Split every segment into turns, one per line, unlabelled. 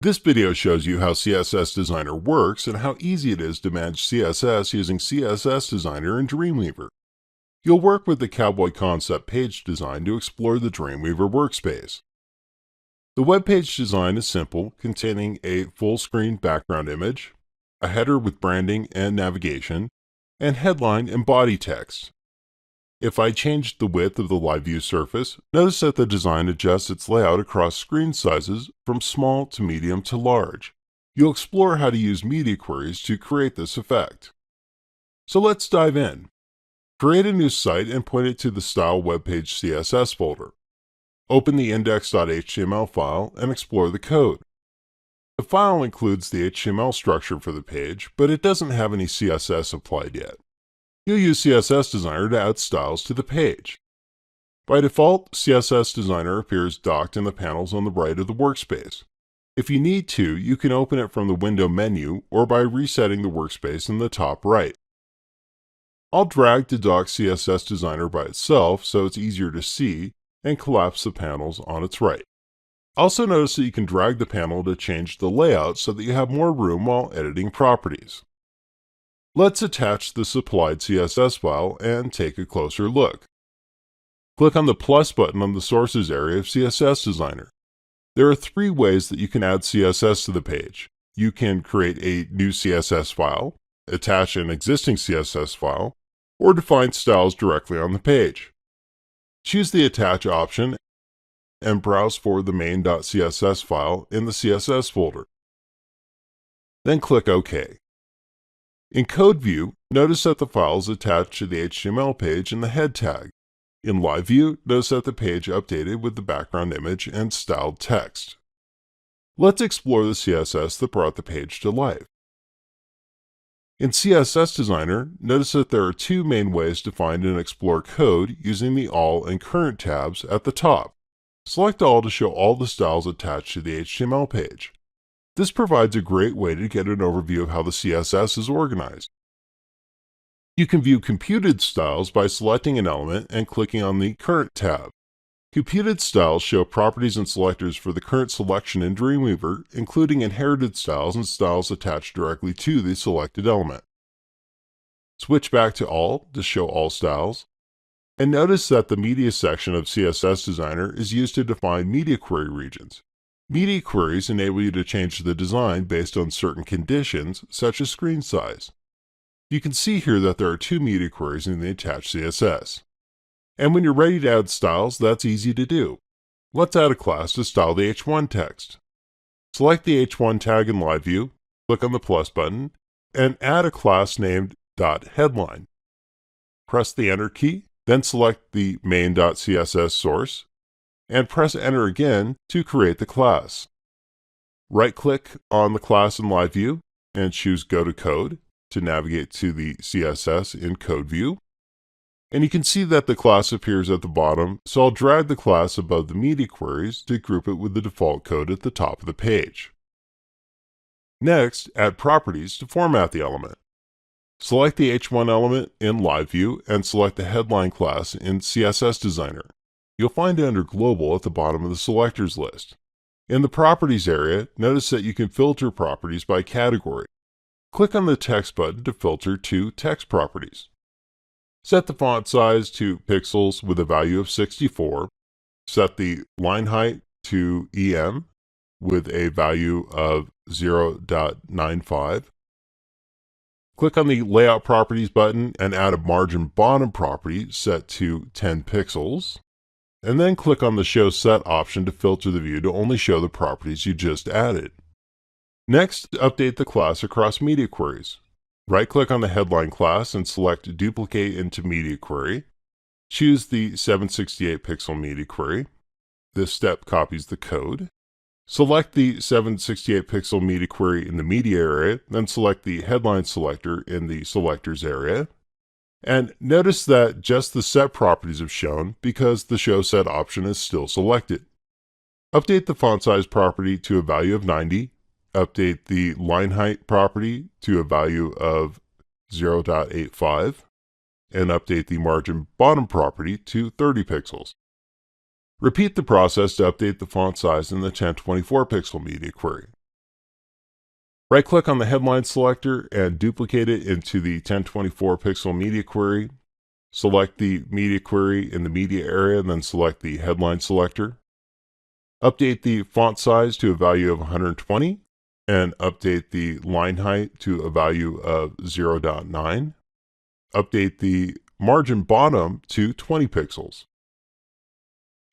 This video shows you how CSS Designer works and how easy it is to manage CSS using CSS Designer in Dreamweaver. You'll work with the Cowboy Concept page design to explore the Dreamweaver workspace. The web page design is simple, containing a full-screen background image, a header with branding and navigation, and headline and body text. If I change the width of the live view surface, notice that the design adjusts its layout across screen sizes from small to medium to large. You'll explore how to use media queries to create this effect. So let's dive in. Create a new site and point it to the Style Web Page CSS folder. Open the index.html file and explore the code. The file includes the HTML structure for the page, but it doesn't have any CSS applied yet. You'll use CSS Designer to add styles to the page. By default, CSS Designer appears docked in the panels on the right of the workspace. If you need to, you can open it from the window menu or by resetting the workspace in the top right. I'll drag to dock CSS Designer by itself so it's easier to see and collapse the panels on its right. Also notice that you can drag the panel to change the layout so that you have more room while editing properties. Let's attach the supplied CSS file and take a closer look. Click on the plus button on the Sources area of CSS Designer. There are three ways that you can add CSS to the page. You can create a new CSS file, attach an existing CSS file, or define styles directly on the page. Choose the Attach option and browse for the main.css file in the CSS folder. Then click OK. In Code View, notice that the file is attached to the HTML page in the head tag. In Live View, notice that the page updated with the background image and styled text. Let's explore the CSS that brought the page to life. In CSS Designer, notice that there are two main ways to find and explore code using the All and Current tabs at the top. Select All to show all the styles attached to the HTML page. This provides a great way to get an overview of how the CSS is organized. You can view computed styles by selecting an element and clicking on the Current tab. Computed styles show properties and selectors for the current selection in Dreamweaver, including inherited styles and styles attached directly to the selected element. Switch back to All to show all styles. And notice that the Media section of CSS Designer is used to define media query regions. Media queries enable you to change the design based on certain conditions, such as screen size. You can see here that there are two media queries in the attached CSS. And when you're ready to add styles, that's easy to do. Let's add a class to style the H1 text. Select the H1 tag in Live View, click on the plus button, and add a class named .headline. Press the Enter key, then select the main.css source, and press Enter again to create the class. Right-click on the class in Live View and choose Go to Code to navigate to the CSS in Code View. And you can see that the class appears at the bottom, so I'll drag the class above the media queries to group it with the default code at the top of the page. Next, add properties to format the element. Select the H1 element in Live View and select the headline class in CSS Designer. You'll find it under Global at the bottom of the selectors list. In the Properties area, notice that you can filter properties by category. Click on the Text button to filter to Text Properties. Set the font size to pixels with a value of 64. Set the line height to EM with a value of 0.95. Click on the Layout Properties button and add a margin bottom property set to 10 pixels. And then click on the Show Set option to filter the view to only show the properties you just added. Next, update the class across media queries. Right-click on the headline class and select Duplicate into Media Query. Choose the 768 pixel media query. This step copies the code. Select the 768 pixel media query in the Media area, then select the Headline selector in the Selectors area. And notice that just the set properties have shown because the Show Set option is still selected. Update the font size property to a value of 90. Update the line height property to a value of 0.85. And update the margin bottom property to 30 pixels. Repeat the process to update the font size in the 1024 pixel media query. Right-click on the headline selector and duplicate it into the 1024 pixel media query. Select the media query in the media area, and then select the headline selector. Update the font size to a value of 120 and update the line height to a value of 0.9. Update the margin bottom to 20 pixels.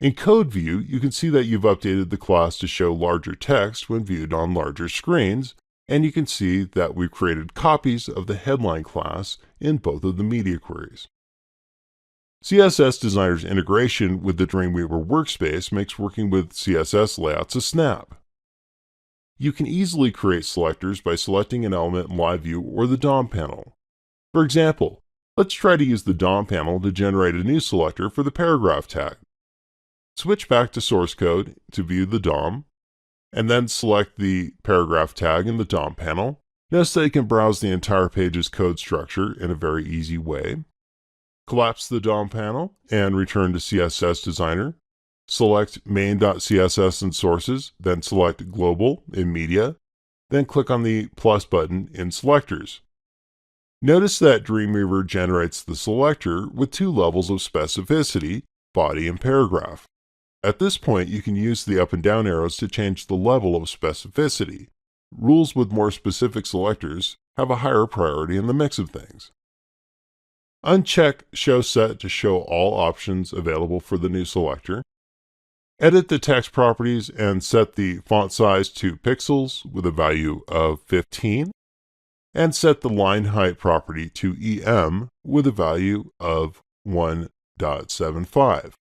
In Code View, you can see that you've updated the class to show larger text when viewed on larger screens, and you can see that we've created copies of the headline class in both of the media queries. CSS Designer's integration with the Dreamweaver workspace makes working with CSS layouts a snap. You can easily create selectors by selecting an element in Live View or the DOM panel. For example, let's try to use the DOM panel to generate a new selector for the paragraph tag. Switch back to source code to view the DOM, and then select the paragraph tag in the DOM panel. Notice that you can browse the entire page's code structure in a very easy way. Collapse the DOM panel and return to CSS Designer. Select main.css in sources, then select global in media, then click on the plus button in selectors. Notice that Dreamweaver generates the selector with two levels of specificity, body and paragraph. At this point, you can use the up and down arrows to change the level of specificity. Rules with more specific selectors have a higher priority in the mix of things. Uncheck Show Set to show all options available for the new selector. Edit the text properties and set the font size to pixels with a value of 15, and set the line height property to EM with a value of 1.75.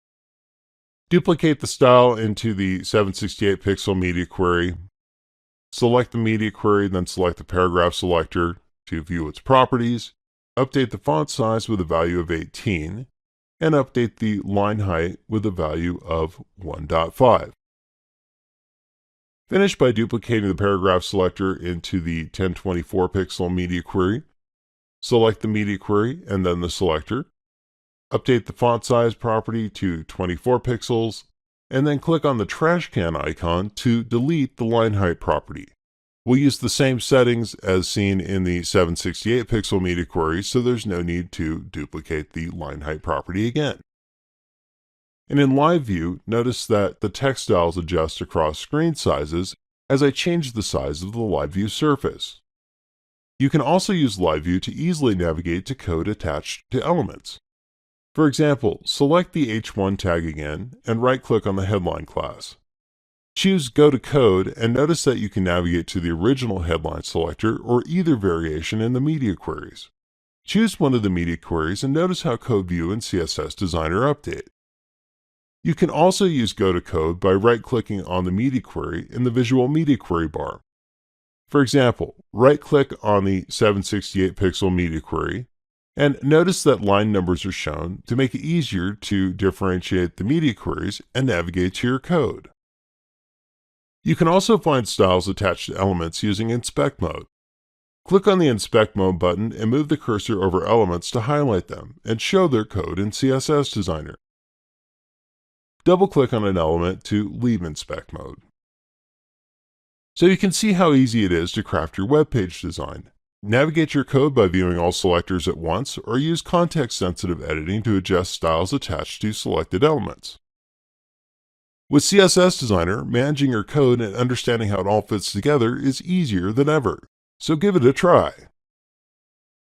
Duplicate the style into the 768 pixel media query. Select the media query, then select the paragraph selector to view its properties. Update the font size with a value of 18, and update the line height with a value of 1.5. Finish by duplicating the paragraph selector into the 1024 pixel media query. Select the media query and then the selector. Update the font size property to 24 pixels, and then click on the trash can icon to delete the line height property. We'll use the same settings as seen in the 768 pixel media query, so there's no need to duplicate the line height property again. And in Live View, notice that the text styles adjust across screen sizes as I change the size of the Live View surface. You can also use Live View to easily navigate to code attached to elements. For example, select the H1 tag again and right-click on the headline class. Choose Go to Code and notice that you can navigate to the original headline selector or either variation in the media queries. Choose one of the media queries and notice how Code View and CSS Designer update. You can also use Go to Code by right-clicking on the media query in the Visual Media Query bar. For example, right-click on the 768 pixel media query, and notice that line numbers are shown to make it easier to differentiate the media queries and navigate to your code. You can also find styles attached to elements using Inspect Mode. Click on the Inspect Mode button and move the cursor over elements to highlight them and show their code in CSS Designer. Double-click on an element to leave Inspect Mode. So you can see how easy it is to craft your web page design. Navigate your code by viewing all selectors at once, or use context-sensitive editing to adjust styles attached to selected elements. With CSS Designer, managing your code and understanding how it all fits together is easier than ever, so give it a try.